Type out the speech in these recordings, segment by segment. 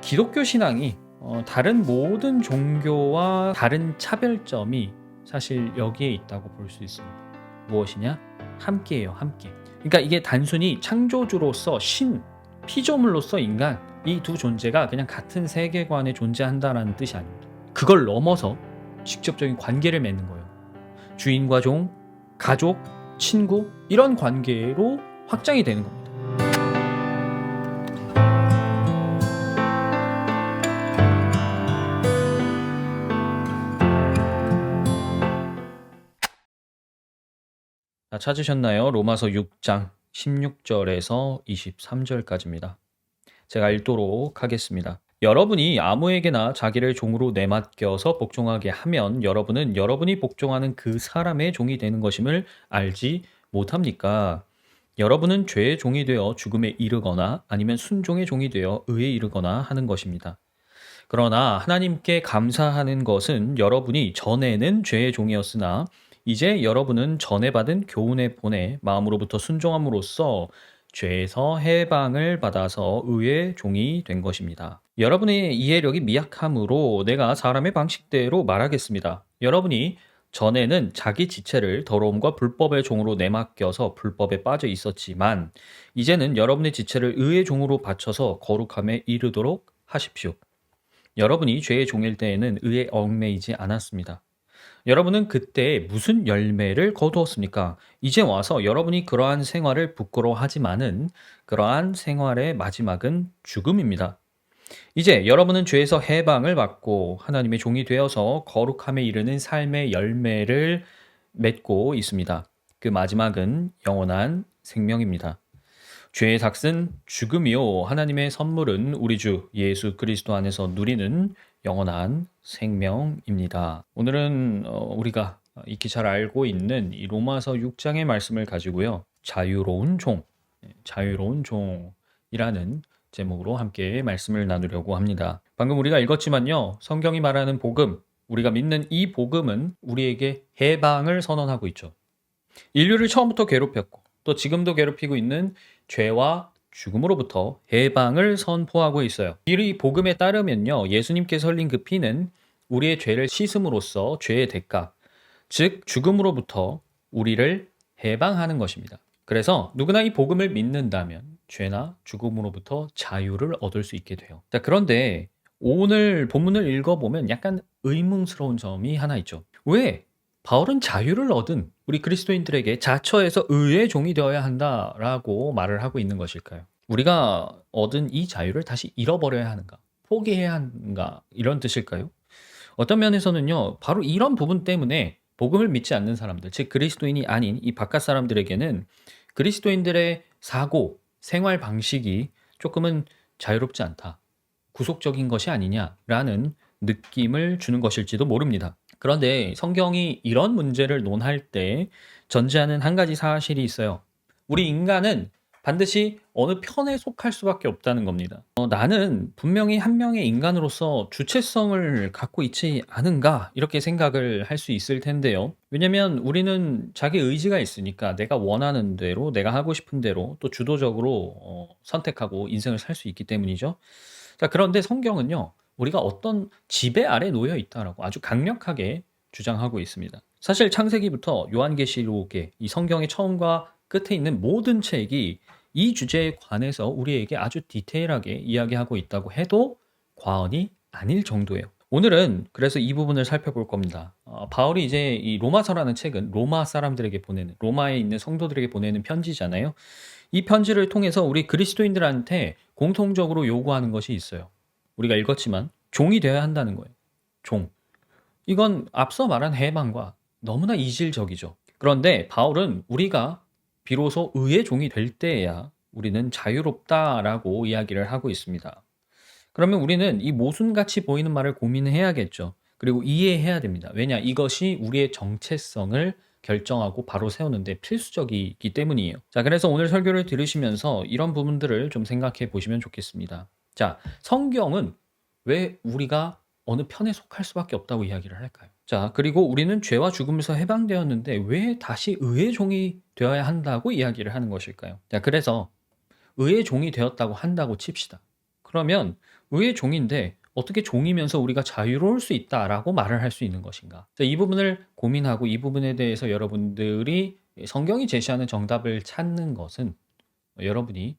기독교 신앙이 다른 모든 종교와 다른 차별점이 사실 여기에 있다고 볼 수 있습니다. 무엇이냐? 함께예요, 함께. 그러니까 이게 단순히 창조주로서 신, 피조물로서 인간 이 두 존재가 그냥 같은 세계관에 존재한다라는 뜻이 아닙니다. 그걸 넘어서 직접적인 관계를 맺는 거예요. 주인과 종, 가족, 친구 이런 관계로 확장이 되는 겁니다. 찾으셨나요? 로마서 6장 16절에서 23절까지입니다. 제가 읽도록 하겠습니다. 여러분이 아무에게나 자기를 종으로 내맡겨서 복종하게 하면 여러분은 여러분이 복종하는 그 사람의 종이 되는 것임을 알지 못합니까? 여러분은 죄의 종이 되어 죽음에 이르거나 아니면 순종의 종이 되어 의에 이르거나 하는 것입니다. 그러나 하나님께 감사하는 것은 여러분이 전에는 죄의 종이었으나 이제 여러분은 전에 받은 교훈의 본에 마음으로부터 순종함으로써 죄에서 해방을 받아서 의의 종이 된 것입니다. 여러분의 이해력이 미약함으로 내가 사람의 방식대로 말하겠습니다. 여러분이 전에는 자기 지체를 더러움과 불법의 종으로 내맡겨서 불법에 빠져 있었지만 이제는 여러분의 지체를 의의 종으로 바쳐서 거룩함에 이르도록 하십시오. 여러분이 죄의 종일 때에는 의에 얽매이지 않았습니다. 여러분은 그때 무슨 열매를 거두었습니까? 이제 와서 여러분이 그러한 생활을 부끄러워하지만은 그러한 생활의 마지막은 죽음입니다. 이제 여러분은 죄에서 해방을 받고 하나님의 종이 되어서 거룩함에 이르는 삶의 열매를 맺고 있습니다. 그 마지막은 영원한 생명입니다. 죄의 삭은 죽음이요 하나님의 선물은 우리 주 예수 그리스도 안에서 누리는 영원한 생명입니다. 오늘은 우리가 익히 잘 알고 있는 이 로마서 6장의 말씀을 가지고요. 자유로운 종이라는 제목으로 함께 말씀을 나누려고 합니다. 방금 우리가 읽었지만요. 성경이 말하는 복음, 우리가 믿는 이 복음은 우리에게 해방을 선언하고 있죠. 인류를 처음부터 괴롭혔고 또 지금도 괴롭히고 있는 죄와 죽음으로부터 해방을 선포하고 있어요. 이 복음에 따르면요. 예수님께서 흘린 그 피는 우리의 죄를 씻음으로써 죄의 대가, 즉 죽음으로부터 우리를 해방하는 것입니다. 그래서 누구나 이 복음을 믿는다면 죄나 죽음으로부터 자유를 얻을 수 있게 돼요. 자, 그런데 오늘 본문을 읽어보면 약간 의문스러운 점이 하나 있죠. 왜 바울은 자유를 얻은 우리 그리스도인들에게 자처해서 의의 종이 되어야 한다라고 말을 하고 있는 것일까요? 우리가 얻은 이 자유를 다시 잃어버려야 하는가? 포기해야 하는가? 이런 뜻일까요? 어떤 면에서는요, 바로 이런 부분 때문에 복음을 믿지 않는 사람들, 즉 그리스도인이 아닌 이 바깥 사람들에게는 그리스도인들의 사고, 생활 방식이 조금은 자유롭지 않다. 구속적인 것이 아니냐라는 느낌을 주는 것일지도 모릅니다. 그런데 성경이 이런 문제를 논할 때 전제하는 한 가지 사실이 있어요. 우리 인간은 반드시 어느 편에 속할 수밖에 없다는 겁니다. 나는 분명히 한 명의 인간으로서 주체성을 갖고 있지 않은가 이렇게 생각을 할 수 있을 텐데요. 왜냐면 우리는 자기 의지가 있으니까 내가 원하는 대로 내가 하고 싶은 대로 또 주도적으로 선택하고 인생을 살 수 있기 때문이죠. 자, 그런데 성경은요. 우리가 어떤 지배 아래 놓여 있다라고 아주 강력하게 주장하고 있습니다. 사실 창세기부터 요한계시록의 이 성경의 처음과 끝에 있는 모든 책이 이 주제에 관해서 우리에게 아주 디테일하게 이야기하고 있다고 해도 과언이 아닐 정도예요. 오늘은 그래서 이 부분을 살펴볼 겁니다. 바울이 이제 이 로마서라는 책은 로마 사람들에게 보내는, 로마에 있는 성도들에게 보내는 편지잖아요. 이 편지를 통해서 우리 그리스도인들한테 공통적으로 요구하는 것이 있어요. 우리가 읽었지만 종이 되어야 한다는 거예요. 종. 이건 앞서 말한 해방과 너무나 이질적이죠. 그런데 바울은 우리가 비로소 의의 종이 될 때에야 우리는 자유롭다라고 이야기를 하고 있습니다. 그러면 우리는 이 모순같이 보이는 말을 고민해야겠죠. 그리고 이해해야 됩니다. 왜냐? 이것이 우리의 정체성을 결정하고 바로 세우는데 필수적이기 때문이에요. 자, 그래서 오늘 설교를 들으시면서 이런 부분들을 좀 생각해 보시면 좋겠습니다. 자, 성경은 왜 우리가 어느 편에 속할 수밖에 없다고 이야기를 할까요? 자, 그리고 우리는 죄와 죽음에서 해방되었는데 왜 다시 의의 종이 되어야 한다고 이야기를 하는 것일까요? 자, 그래서 의의 종이 되었다고 한다고 칩시다. 그러면 왜 종인데 어떻게 종이면서 우리가 자유로울 수 있다라고 말을 할 수 있는 것인가? 자, 이 부분을 고민하고 이 부분에 대해서 여러분들이 성경이 제시하는 정답을 찾는 것은 여러분이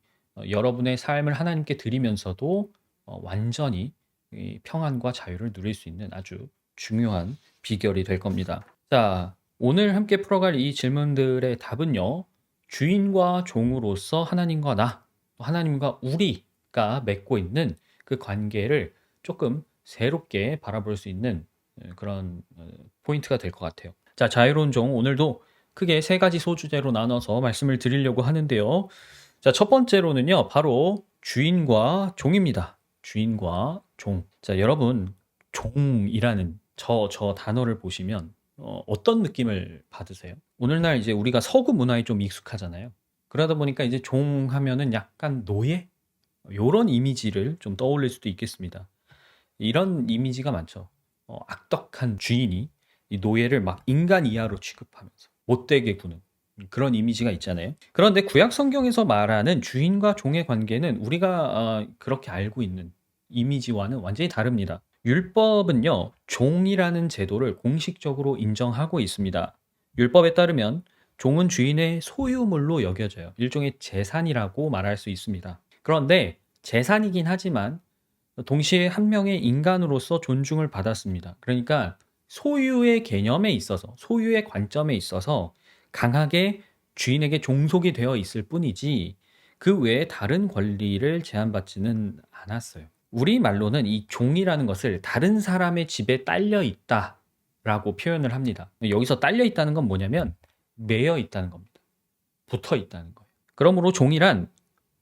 여러분의 삶을 하나님께 드리면서도 완전히 이 평안과 자유를 누릴 수 있는 아주 중요한 비결이 될 겁니다. 자, 오늘 함께 풀어갈 이 질문들의 답은요. 주인과 종으로서 하나님과 나, 하나님과 우리가 맺고 있는 그 관계를 조금 새롭게 바라볼 수 있는 그런 포인트가 될 것 같아요. 자, 자유로운 종 오늘도 크게 세 가지 소주제로 나눠서 말씀을 드리려고 하는데요. 자, 첫 번째로는요, 바로 주인과 종입니다. 주인과 종. 자, 여러분, 종이라는 저 단어를 보시면 어떤 느낌을 받으세요? 오늘날 이제 우리가 서구 문화에 좀 익숙하잖아요. 그러다 보니까 이제 종 하면은 약간 노예? 요런 이미지를 좀 떠올릴 수도 있겠습니다. 이런 이미지가 많죠. 악덕한 주인이 이 노예를 막 인간 이하로 취급하면서 못되게 구는 그런 이미지가 있잖아요. 그런데 구약 성경에서 말하는 주인과 종의 관계는 우리가 그렇게 알고 있는 이미지와는 완전히 다릅니다. 율법은요, 종이라는 제도를 공식적으로 인정하고 있습니다. 율법에 따르면 종은 주인의 소유물로 여겨져요. 일종의 재산이라고 말할 수 있습니다. 그런데 재산이긴 하지만 동시에 한 명의 인간으로서 존중을 받았습니다. 그러니까 소유의 개념에 있어서, 소유의 관점에 있어서 강하게 주인에게 종속이 되어 있을 뿐이지 그 외에 다른 권리를 제한받지는 않았어요. 우리말로는 이 종이라는 것을 다른 사람의 집에 딸려 있다라고 표현을 합니다. 여기서 딸려 있다는 건 뭐냐면 매여 있다는 겁니다. 붙어 있다는 거예요. 그러므로 종이란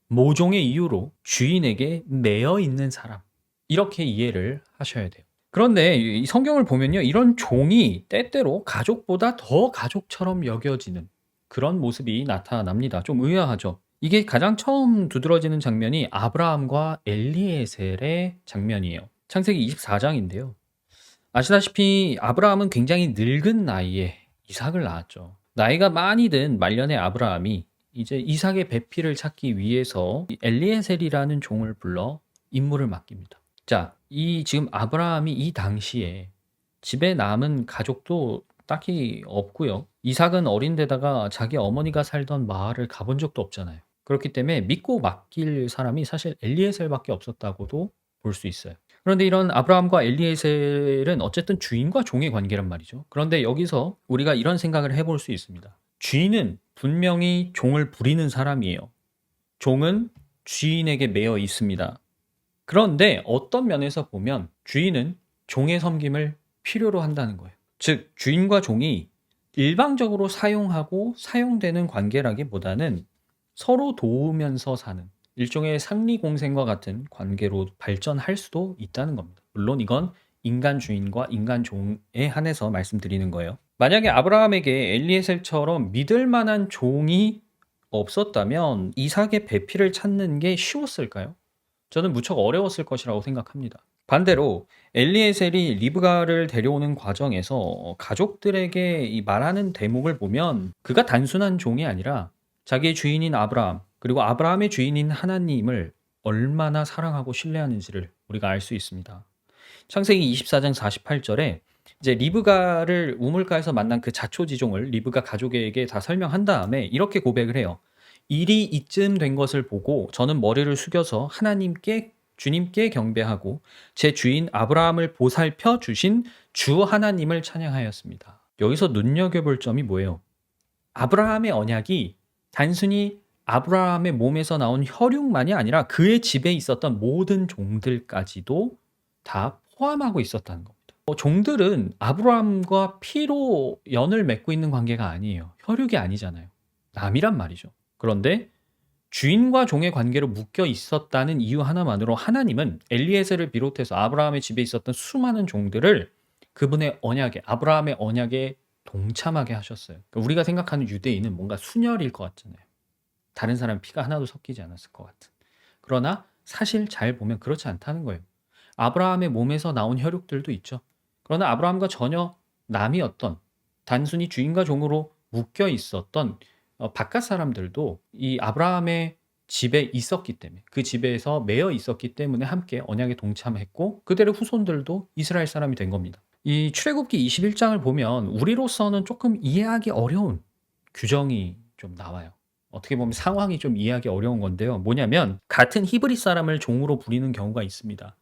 모종의 이유로 주인에게 매여 있는 사람, 이렇게 이해를 하셔야 돼요. 그런데 이 성경을 보면요, 이런 종이 때때로 가족보다 더 가족처럼 여겨지는 그런 모습이 나타납니다. 좀 의아하죠. 이게 가장 처음 두드러지는 장면이 아브라함과 엘리에셀의 장면이에요. 창세기 24장인데요. 아시다시피 아브라함은 굉장히 늙은 나이에 이삭을 낳았죠. 나이가 많이 든 말년의 아브라함이 이제 이삭의 배필을 찾기 위해서 엘리에셀이라는 종을 불러 임무를 맡깁니다. 자, 이 지금 아브라함이 이 당시에 집에 남은 가족도 딱히 없고요. 이삭은 어린데다가 자기 어머니가 살던 마을을 가본 적도 없잖아요. 그렇기 때문에 믿고 맡길 사람이 사실 엘리에셀밖에 없었다고도 볼 수 있어요. 그런데 이런 아브라함과 엘리에셀은 어쨌든 주인과 종의 관계란 말이죠. 그런데 여기서 우리가 이런 생각을 해볼 수 있습니다. 주인은 분명히 종을 부리는 사람이에요. 종은 주인에게 매여 있습니다. 그런데 어떤 면에서 보면 주인은 종의 섬김을 필요로 한다는 거예요. 즉, 주인과 종이 일방적으로 사용하고 사용되는 관계라기보다는 서로 도우면서 사는 일종의 상리공생과 같은 관계로 발전할 수도 있다는 겁니다. 물론 이건 인간 주인과 인간 종에 한해서 말씀드리는 거예요. 만약에 아브라함에게 엘리에셀처럼 믿을 만한 종이 없었다면 이삭의 배필을 찾는 게 쉬웠을까요? 저는 무척 어려웠을 것이라고 생각합니다. 반대로 엘리에셀이 리브가를 데려오는 과정에서 가족들에게 이 말하는 대목을 보면 그가 단순한 종이 아니라 자기의 주인인 아브라함, 그리고 아브라함의 주인인 하나님을 얼마나 사랑하고 신뢰하는지를 우리가 알 수 있습니다. 창세기 24장 48절에 이제 리브가를 우물가에서 만난 그 자초지종을 리브가 가족에게 다 설명한 다음에 이렇게 고백을 해요. 일이 이쯤 된 것을 보고 저는 머리를 숙여서 하나님께 주님께 경배하고 제 주인 아브라함을 보살펴 주신 주 하나님을 찬양하였습니다. 여기서 눈여겨볼 점이 뭐예요? 아브라함의 언약이 단순히 아브라함의 몸에서 나온 혈육만이 아니라 그의 집에 있었던 모든 종들까지도 다 포함하고 있었다는 겁니다. 종들은 아브라함과 피로 연을 맺고 있는 관계가 아니에요. 혈육이 아니잖아요. 남이란 말이죠. 그런데 주인과 종의 관계로 묶여 있었다는 이유 하나만으로 하나님은 엘리에셀을 비롯해서 아브라함의 집에 있었던 수많은 종들을 그분의 언약에, 아브라함의 언약에 동참하게 하셨어요. 그러니까 우리가 생각하는 유대인은 뭔가 순혈일 것 같잖아요. 다른 사람 피가 하나도 섞이지 않았을 것 같은. 그러나 사실 잘 보면 그렇지 않다는 거예요. 아브라함의 몸에서 나온 혈육들도 있죠. 그러나 아브라함과 전혀 남이었던, 단순히 주인과 종으로 묶여 있었던 바깥 사람들도 이 아브라함의 집에 있었기 때문에, 그 집에서 매여 있었기 때문에 함께 언약에 동참했고 그들의 후손들도 이스라엘 사람이 된 겁니다. 이 출애굽기 21장을 보면 우리로서는 조금 이해하기 어려운 규정이 좀 나와요. 어떻게 보면 상황이 좀 이해하기 어려운 건데요. 뭐냐면 같은 히브리 사람을 종으로 부리는 경우가 있습니다.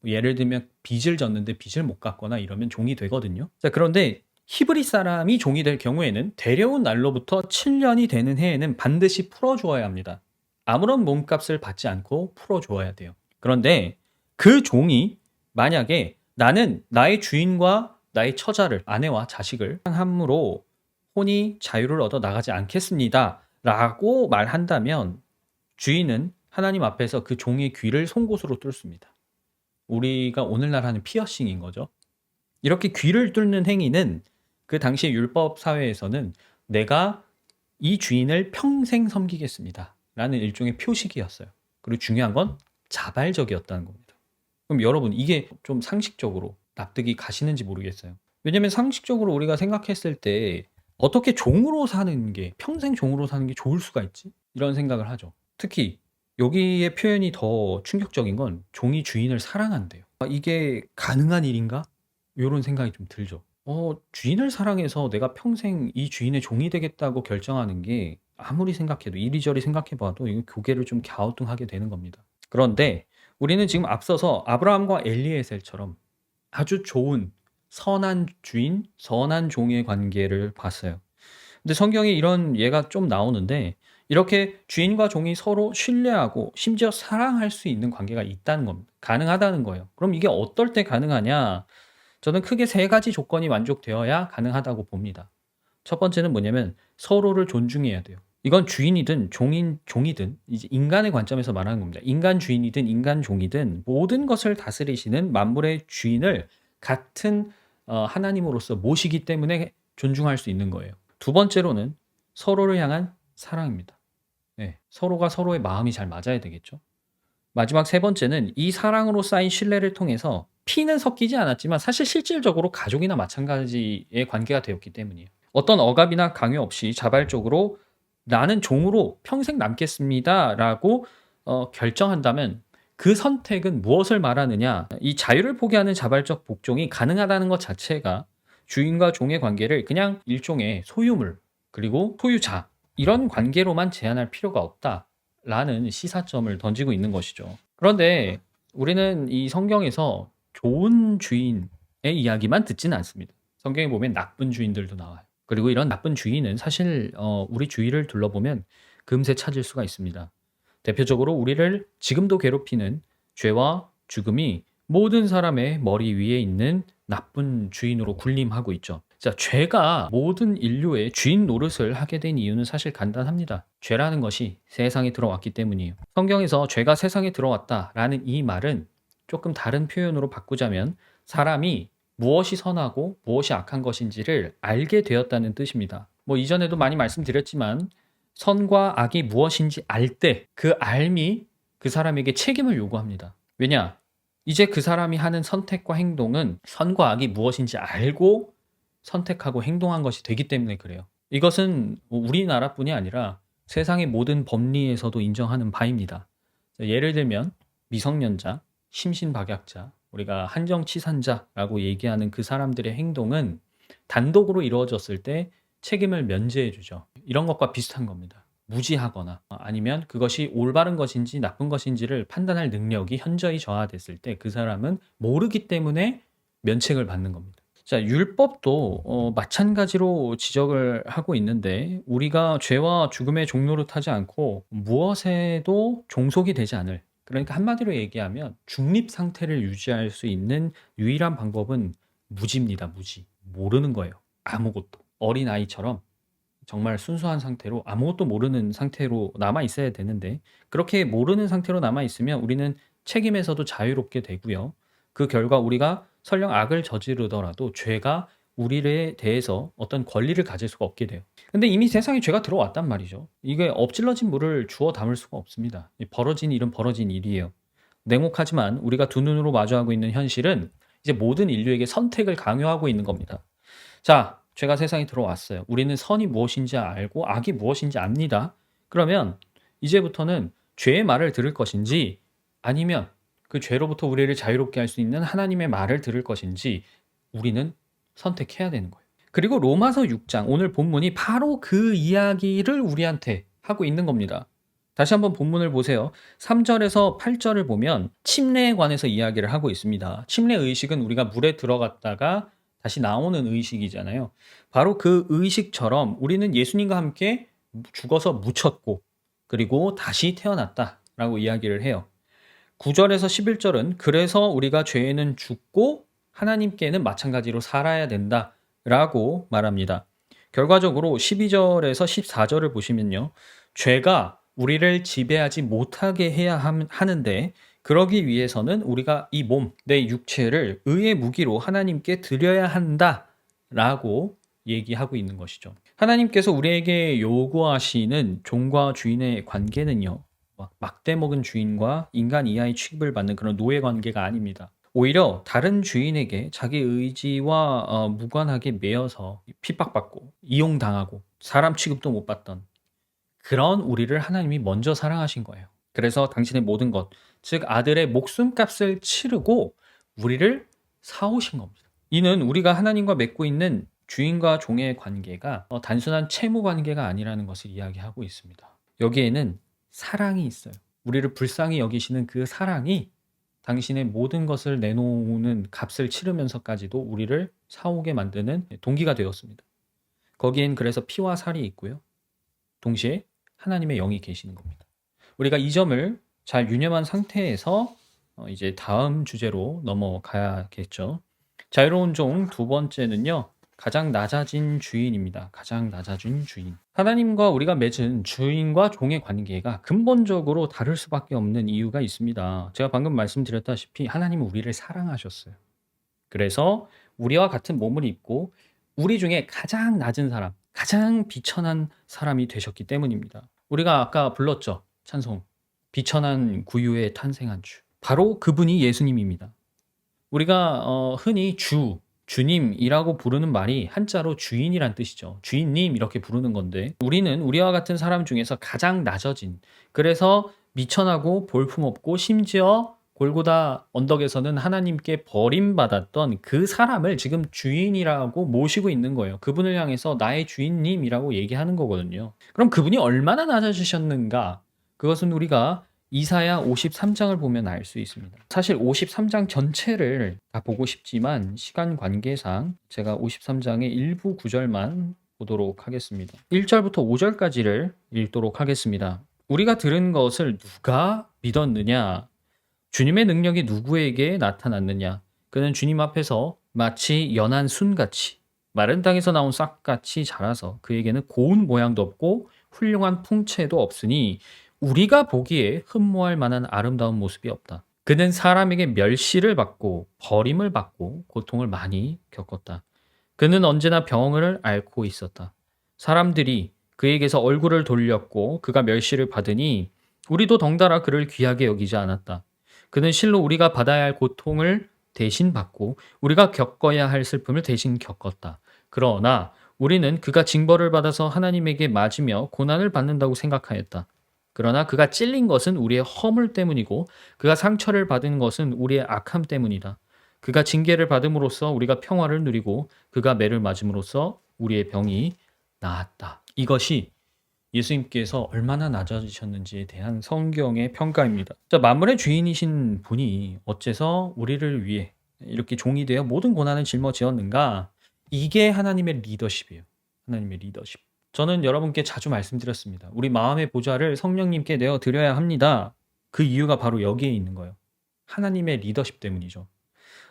예를 들면 빚을 졌는데 빚을 못 갚거나 이러면 종이 되거든요. 자, 그런데 히브리 사람이 종이 될 경우에는 데려온 날로부터 7년이 되는 해에는 반드시 풀어주어야 합니다. 아무런 몸값을 받지 않고 풀어주어야 돼요. 그런데 그 종이 만약에 나는 나의 주인과 나의 처자를, 아내와 자식을 함으로 혼이 자유를 얻어 나가지 않겠습니다 라고 말한다면 주인은 하나님 앞에서 그 종의 귀를 송곳으로 뚫습니다. 우리가 오늘날 하는 피어싱인 거죠. 이렇게 귀를 뚫는 행위는 그 당시 율법 사회에서는 내가 이 주인을 평생 섬기겠습니다 라는 일종의 표식이었어요. 그리고 중요한 건 자발적이었다는 겁니다. 그럼 여러분, 이게 좀 상식적으로 납득이 가시는지 모르겠어요. 왜냐면 상식적으로 우리가 생각했을 때 어떻게 종으로 사는 게, 평생 종으로 사는 게 좋을 수가 있지? 이런 생각을 하죠. 특히 여기의 표현이 더 충격적인 건 종이 주인을 사랑한대요. 이게 가능한 일인가? 이런 생각이 좀 들죠. 주인을 사랑해서 내가 평생 이 주인의 종이 되겠다고 결정하는 게 아무리 생각해도, 이리저리 생각해봐도 이거 고개를 좀 갸우뚱하게 되는 겁니다. 그런데 우리는 지금 앞서서 아브라함과 엘리에셀처럼 아주 좋은 선한 주인, 선한 종의 관계를 봤어요. 근데 성경에 이런 예가 좀 나오는데 이렇게 주인과 종이 서로 신뢰하고 심지어 사랑할 수 있는 관계가 있다는 겁니다. 가능하다는 거예요. 그럼 이게 어떨 때 가능하냐? 저는 크게 세 가지 조건이 만족되어야 가능하다고 봅니다. 첫 번째는 뭐냐면 서로를 존중해야 돼요. 이건 주인이든 종이든 이제 인간의 관점에서 말하는 겁니다. 인간 주인이든 인간 종이든 모든 것을 다스리시는 만물의 주인을 같은 하나님으로서 모시기 때문에 존중할 수 있는 거예요. 두 번째로는 서로를 향한 사랑입니다. 네, 서로가 서로의 마음이 잘 맞아야 되겠죠. 마지막 세 번째는 이 사랑으로 쌓인 신뢰를 통해서 피는 섞이지 않았지만 사실 실질적으로 가족이나 마찬가지의 관계가 되었기 때문이에요. 어떤 억압이나 강요 없이 자발적으로 나는 종으로 평생 남겠습니다 라고 결정한다면 그 선택은 무엇을 말하느냐? 이 자유를 포기하는 자발적 복종이 가능하다는 것 자체가 주인과 종의 관계를 그냥 일종의 소유물 그리고 소유자 이런 관계로만 제한할 필요가 없다라는 시사점을 던지고 있는 것이죠. 그런데 우리는 이 성경에서 좋은 주인의 이야기만 듣지는 않습니다. 성경에 보면 나쁜 주인들도 나와요. 그리고 이런 나쁜 주인은 사실 우리 주위를 둘러보면 금세 찾을 수가 있습니다. 대표적으로 우리를 지금도 괴롭히는 죄와 죽음이 모든 사람의 머리 위에 있는 나쁜 주인으로 군림하고 있죠. 자, 죄가 모든 인류의 주인 노릇을 하게 된 이유는 사실 간단합니다. 죄라는 것이 세상에 들어왔기 때문이에요. 성경에서 죄가 세상에 들어왔다라는 이 말은 조금 다른 표현으로 바꾸자면 사람이 무엇이 선하고 무엇이 악한 것인지를 알게 되었다는 뜻입니다. 뭐 이전에도 많이 말씀드렸지만 선과 악이 무엇인지 알 때 그 알미 그 사람에게 책임을 요구합니다. 왜냐? 이제 그 사람이 하는 선택과 행동은 선과 악이 무엇인지 알고 선택하고 행동한 것이 되기 때문에 그래요. 이것은 우리나라뿐이 아니라 세상의 모든 법리에서도 인정하는 바입니다. 예를 들면 미성년자, 심신박약자, 우리가 한정치산자라고 얘기하는 그 사람들의 행동은 단독으로 이루어졌을 때 책임을 면제해 주죠. 이런 것과 비슷한 겁니다. 무지하거나 아니면 그것이 올바른 것인지 나쁜 것인지를 판단할 능력이 현저히 저하됐을 때 그 사람은 모르기 때문에 면책을 받는 겁니다. 자, 율법도 마찬가지로 지적을 하고 있는데 우리가 죄와 죽음의 종노릇하지 않고 무엇에도 종속이 되지 않을, 그러니까 한마디로 얘기하면 중립 상태를 유지할 수 있는 유일한 방법은 무지입니다. 무지. 모르는 거예요. 아무것도. 어린아이처럼 정말 순수한 상태로 아무것도 모르는 상태로 남아 있어야 되는데 그렇게 모르는 상태로 남아 있으면 우리는 책임에서도 자유롭게 되고요. 그 결과 우리가 설령 악을 저지르더라도 죄가 우리에 대해서 어떤 권리를 가질 수가 없게 돼요. 근데 이미 세상에 죄가 들어왔단 말이죠. 이게 엎질러진 물을 주워 담을 수가 없습니다. 벌어진 일은 벌어진 일이에요. 냉혹하지만 우리가 두 눈으로 마주하고 있는 현실은 이제 모든 인류에게 선택을 강요하고 있는 겁니다. 자, 죄가 세상에 들어왔어요. 우리는 선이 무엇인지 알고 악이 무엇인지 압니다. 그러면 이제부터는 죄의 말을 들을 것인지 아니면 그 죄로부터 우리를 자유롭게 할 수 있는 하나님의 말을 들을 것인지 우리는 선택해야 되는 거예요. 그리고 로마서 6장 오늘 본문이 바로 그 이야기를 우리한테 하고 있는 겁니다. 다시 한번 본문을 보세요. 3절에서 8절을 보면 침례에 관해서 이야기를 하고 있습니다. 침례 의식은 우리가 물에 들어갔다가 다시 나오는 의식이잖아요. 바로 그 의식처럼 우리는 예수님과 함께 죽어서 묻혔고 그리고 다시 태어났다라고 이야기를 해요. 9절에서 11절은 그래서 우리가 죄에는 죽고 하나님께는 마찬가지로 살아야 된다라고 말합니다. 결과적으로 12절에서 14절을 보시면요. 죄가 우리를 지배하지 못하게 해야 하는데 그러기 위해서는 우리가 이 몸, 내 육체를 의의 무기로 하나님께 드려야 한다라고 얘기하고 있는 것이죠. 하나님께서 우리에게 요구하시는 종과 주인의 관계는요. 막대 먹은 주인과 인간 이하의 취급을 받는 그런 노예 관계가 아닙니다. 오히려 다른 주인에게 자기 의지와 무관하게 매여서 핍박받고 이용당하고 사람 취급도 못 받던 그런 우리를 하나님이 먼저 사랑하신 거예요. 그래서 당신의 모든 것, 즉 아들의 목숨값을 치르고 우리를 사오신 겁니다. 이는 우리가 하나님과 맺고 있는 주인과 종의 관계가 단순한 채무 관계가 아니라는 것을 이야기하고 있습니다. 여기에는 사랑이 있어요. 우리를 불쌍히 여기시는 그 사랑이 당신의 모든 것을 내놓는 값을 치르면서까지도 우리를 사오게 만드는 동기가 되었습니다. 거기엔 그래서 피와 살이 있고요. 동시에 하나님의 영이 계시는 겁니다. 우리가 이 점을 잘 유념한 상태에서 이제 다음 주제로 넘어가야겠죠. 자유로운 종 두 번째는요. 가장 낮아진 주인입니다. 가장 낮아진 주인. 하나님과 우리가 맺은 주인과 종의 관계가 근본적으로 다를 수밖에 없는 이유가 있습니다. 제가 방금 말씀드렸다시피 하나님은 우리를 사랑하셨어요. 그래서 우리와 같은 몸을 입고 우리 중에 가장 낮은 사람, 가장 비천한 사람이 되셨기 때문입니다. 우리가 아까 불렀죠. 찬송. 비천한 구유에 탄생한 주. 바로 그분이 예수님입니다. 우리가 흔히 주님이라고 부르는 말이 한자로 주인이란 뜻이죠. 주인님 이렇게 부르는 건데 우리는 우리와 같은 사람 중에서 가장 낮아진 그래서 미천하고 볼품없고 심지어 골고다 언덕에서는 하나님께 버림받았던 그 사람을 지금 주인이라고 모시고 있는 거예요. 그분을 향해서 나의 주인님이라고 얘기하는 거거든요. 그럼 그분이 얼마나 낮아지셨는가? 그것은 우리가 이사야 53장을 보면 알 수 있습니다. 사실 53장 전체를 다 보고 싶지만 시간 관계상 제가 53장의 일부 구절만 보도록 하겠습니다. 1절부터 5절까지를 읽도록 하겠습니다. 우리가 들은 것을 누가 믿었느냐? 주님의 능력이 누구에게 나타났느냐? 그는 주님 앞에서 마치 연한 순같이 마른 땅에서 나온 싹같이 자라서 그에게는 고운 모양도 없고 훌륭한 풍채도 없으니 우리가 보기에 흠모할 만한 아름다운 모습이 없다. 그는 사람에게 멸시를 받고 버림을 받고 고통을 많이 겪었다. 그는 언제나 병을 앓고 있었다. 사람들이 그에게서 얼굴을 돌렸고 그가 멸시를 받으니 우리도 덩달아 그를 귀하게 여기지 않았다. 그는 실로 우리가 받아야 할 고통을 대신 받고 우리가 겪어야 할 슬픔을 대신 겪었다. 그러나 우리는 그가 징벌을 받아서 하나님에게 맞으며 고난을 받는다고 생각하였다. 그러나 그가 찔린 것은 우리의 허물 때문이고 그가 상처를 받은 것은 우리의 악함 때문이다. 그가 징계를 받음으로써 우리가 평화를 누리고 그가 매를 맞음으로써 우리의 병이 나았다. 이것이 예수님께서 얼마나 낮아지셨는지에 대한 성경의 평가입니다. 자, 만물의 주인이신 분이 어째서 우리를 위해 이렇게 종이 되어 모든 고난을 짊어지었는가? 이게 하나님의 리더십이에요. 하나님의 리더십. 저는 여러분께 자주 말씀드렸습니다. 우리 마음의 보좌를 성령님께 내어 드려야 합니다. 그 이유가 바로 여기에 있는 거예요. 하나님의 리더십 때문이죠.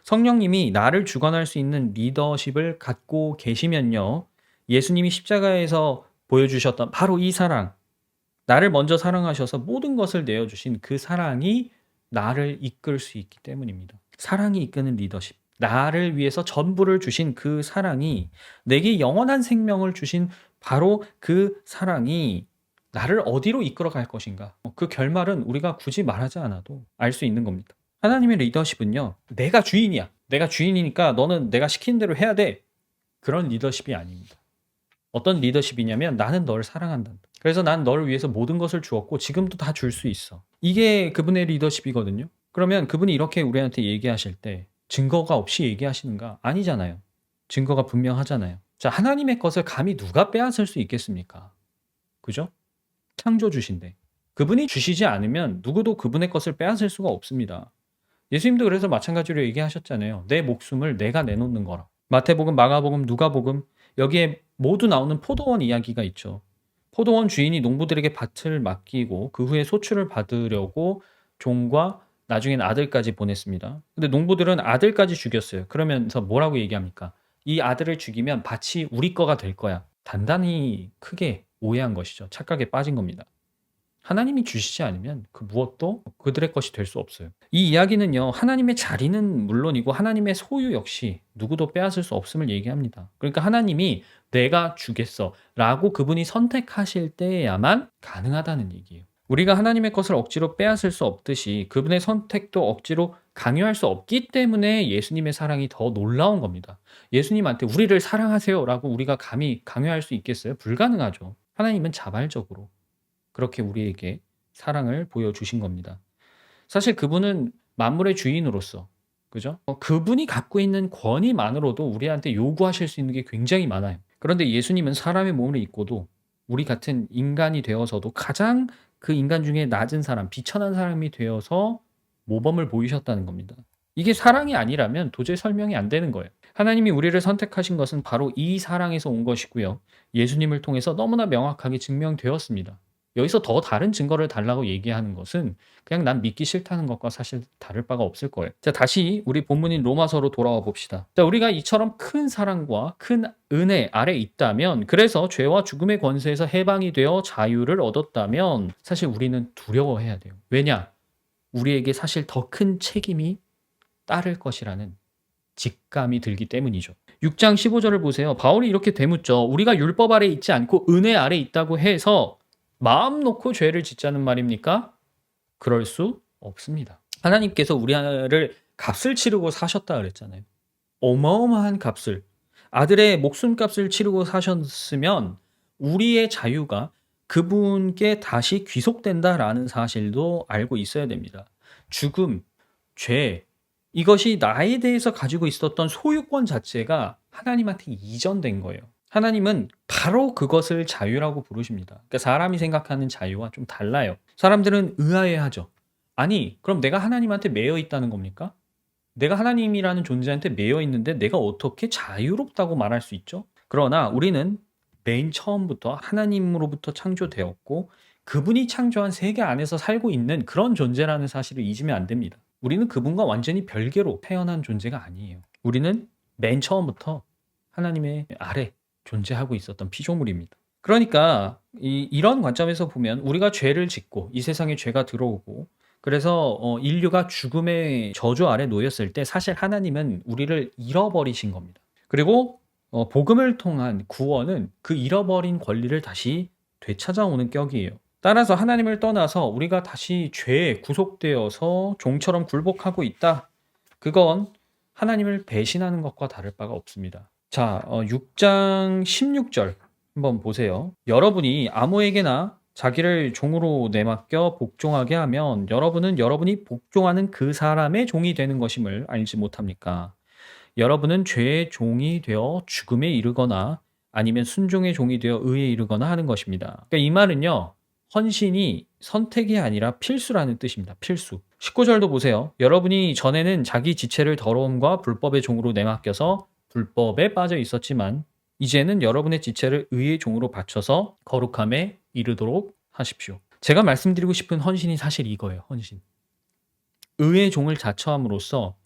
성령님이 나를 주관할 수 있는 리더십을 갖고 계시면요. 예수님이 십자가에서 보여주셨던 바로 이 사랑, 나를 먼저 사랑하셔서 모든 것을 내어주신 그 사랑이 나를 이끌 수 있기 때문입니다. 사랑이 이끄는 리더십. 나를 위해서 전부를 주신 그 사랑이 내게 영원한 생명을 주신 바로 그 사랑이 나를 어디로 이끌어 갈 것인가? 그 결말은 우리가 굳이 말하지 않아도 알 수 있는 겁니다. 하나님의 리더십은요. 내가 주인이야. 내가 주인이니까 너는 내가 시키는 대로 해야 돼. 그런 리더십이 아닙니다. 어떤 리더십이냐면 나는 너를 사랑한다. 그래서 난 너를 위해서 모든 것을 주었고 지금도 다 줄 수 있어. 이게 그분의 리더십이거든요. 그러면 그분이 이렇게 우리한테 얘기하실 때 증거가 없이 얘기하시는가? 아니잖아요. 증거가 분명하잖아요. 자, 하나님의 것을 감히 누가 빼앗을 수 있겠습니까? 그죠? 창조주신데. 그분이 주시지 않으면 누구도 그분의 것을 빼앗을 수가 없습니다. 예수님도 그래서 마찬가지로 얘기하셨잖아요. 내 목숨을 내가 내놓는 거라. 마태복음, 마가복음, 누가복음 여기에 모두 나오는 포도원 이야기가 있죠. 포도원 주인이 농부들에게 밭을 맡기고 그 후에 소출을 받으려고 종과 나중엔 아들까지 보냈습니다. 근데 농부들은 아들까지 죽였어요. 그러면서 뭐라고 얘기합니까? 이 아들을 죽이면 밭이 우리 거가 될 거야. 단단히 크게 오해한 것이죠. 착각에 빠진 겁니다. 하나님이 주시지 않으면 그 무엇도 그들의 것이 될 수 없어요. 이 이야기는요, 하나님의 자리는 물론이고 하나님의 소유 역시 누구도 빼앗을 수 없음을 얘기합니다. 그러니까 하나님이 내가 주겠어 라고 그분이 선택하실 때에야만 가능하다는 얘기예요. 우리가 하나님의 것을 억지로 빼앗을 수 없듯이 그분의 선택도 억지로 강요할 수 없기 때문에 예수님의 사랑이 더 놀라운 겁니다. 예수님한테 우리를 사랑하세요 라고 우리가 감히 강요할 수 있겠어요? 불가능하죠. 하나님은 자발적으로 그렇게 우리에게 사랑을 보여주신 겁니다. 사실 그분은 만물의 주인으로서, 그죠? 그분이 갖고 있는 권위만으로도 우리한테 요구하실 수 있는 게 굉장히 많아요. 그런데 예수님은 사람의 몸을 입고도 우리 같은 인간이 되어서도 가장 그 인간 중에 낮은 사람, 비천한 사람이 되어서 모범을 보이셨다는 겁니다. 이게 사랑이 아니라면 도저히 설명이 안 되는 거예요. 하나님이 우리를 선택하신 것은 바로 이 사랑에서 온 것이고요. 예수님을 통해서 너무나 명확하게 증명되었습니다. 여기서 더 다른 증거를 달라고 얘기하는 것은 그냥 난 믿기 싫다는 것과 사실 다를 바가 없을 거예요. 자, 다시 우리 본문인 로마서로 돌아와 봅시다. 자, 우리가 이처럼 큰 사랑과 큰 은혜 아래 있다면, 그래서 죄와 죽음의 권세에서 해방이 되어 자유를 얻었다면 사실 우리는 두려워해야 돼요. 왜냐? 우리에게 사실 더 큰 책임이 따를 것이라는 직감이 들기 때문이죠. 6장 15절을 보세요. 바울이 이렇게 되묻죠. 우리가 율법 아래 있지 않고 은혜 아래 있다고 해서 마음 놓고 죄를 짓자는 말입니까? 그럴 수 없습니다. 하나님께서 우리를 값을 치르고 사셨다 그랬잖아요. 어마어마한 값을, 아들의 목숨값을 치르고 사셨으면 우리의 자유가 그분께 다시 귀속된다라는 사실도 알고 있어야 됩니다. 죽음, 죄, 이것이 나에 대해서 가지고 있었던 소유권 자체가 하나님한테 이전된 거예요. 하나님은 바로 그것을 자유라고 부르십니다. 그러니까 사람이 생각하는 자유와 좀 달라요. 사람들은 의아해하죠. 아니, 그럼 내가 하나님한테 매여 있다는 겁니까? 내가 하나님이라는 존재한테 매여 있는데 내가 어떻게 자유롭다고 말할 수 있죠? 그러나 우리는 맨 처음부터 하나님으로부터 창조되었고 그분이 창조한 세계 안에서 살고 있는 그런 존재라는 사실을 잊으면 안 됩니다. 우리는 그분과 완전히 별개로 태어난 존재가 아니에요. 우리는 맨 처음부터 하나님의 아래 존재하고 있었던 피조물입니다. 그러니까 이런 관점에서 보면 우리가 죄를 짓고 이 세상에 죄가 들어오고 그래서 인류가 죽음의 저주 아래 놓였을 때 사실 하나님은 우리를 잃어버리신 겁니다. 그리고 복음을 통한 구원은 그 잃어버린 권리를 다시 되찾아오는 격이에요. 따라서 하나님을 떠나서 우리가 다시 죄에 구속되어서 종처럼 굴복하고 있다. 그건 하나님을 배신하는 것과 다를 바가 없습니다. 자, 6장 16절 한번 보세요. 여러분이 아무에게나 자기를 종으로 내맡겨 복종하게 하면 여러분은 여러분이 복종하는 그 사람의 종이 되는 것임을 알지 못합니까? 여러분은 죄의 종이 되어 죽음에 이르거나 아니면 순종의 종이 되어 의에 이르거나 하는 것입니다. 그러니까 이 말은요. 헌신이 선택이 아니라 필수라는 뜻입니다. 필수. 19절도 보세요. 여러분이 전에는 자기 지체를 더러움과 불법의 종으로 내맡겨서 불법에 빠져 있었지만 이제는 여러분의 지체를 의의 종으로 바쳐서 거룩함에 이르도록 하십시오. 제가 말씀드리고 싶은 헌신이 사실 이거예요. 헌신. 의의 종을 자처함으로써